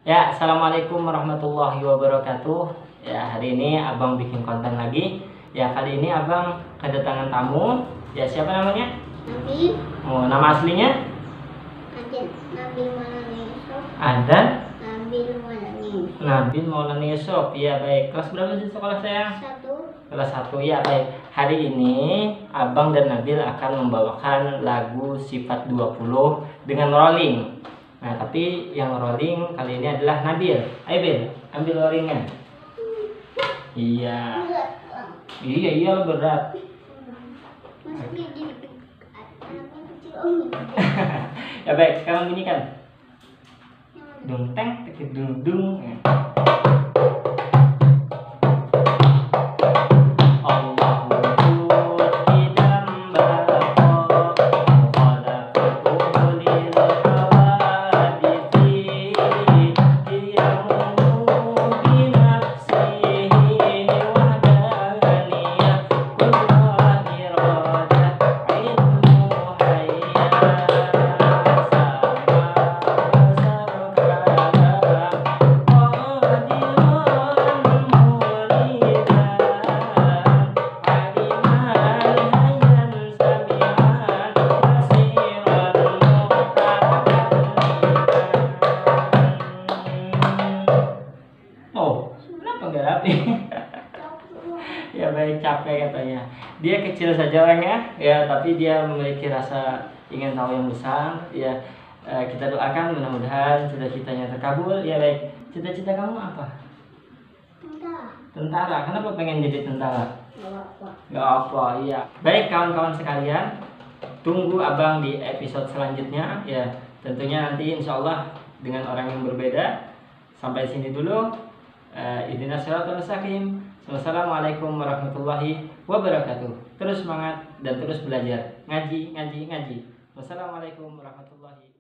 Ya, assalamualaikum warahmatullahi wabarakatuh. Ya, hari ini abang bikin konten lagi. Ya, kali ini abang kedatangan tamu. Ya, siapa namanya? Nabil. Oh, nama aslinya? Nabil Maulana Yusuf. Ada? Nabil Maulana. Nabil Maulana Yusuf. Ya, baik. Kelas berapa sih sekolah saya? 1. Kelas 1. Ya, baik. Hari ini abang dan Nabil akan membawakan lagu Sifat 20 dengan rolling. Nah, tapi yang rolling kali ini adalah Nabil. Ayo, Bil, ambil rollingnya. Iya. Iya, berat. Maksudnya jadi anaknya kecil. Ya baik, sekarang bunyikan. Dung teng, tekit dung dung. Oh, kenapa nggak rapi? Ya baik, capek katanya. Dia kecil saja orangnya, ya tapi dia memiliki rasa ingin tahu yang besar. Ya, kita doakan mudah-mudahan cita-citanya terkabul. Ya baik, cita-cita kamu apa? Tentara. Kenapa pengen jadi tentara? Gak apa, iya. Baik kawan-kawan sekalian, tunggu abang di episode selanjutnya. Ya, tentunya nanti insya Allah dengan orang yang berbeda. Sampai sini dulu. Ihdinas siratal mustaqim. Wassalamualaikum warahmatullahi wabarakatuh. Terus semangat dan terus belajar. Ngaji. Wassalamualaikum warahmatullahi wabarakatuh.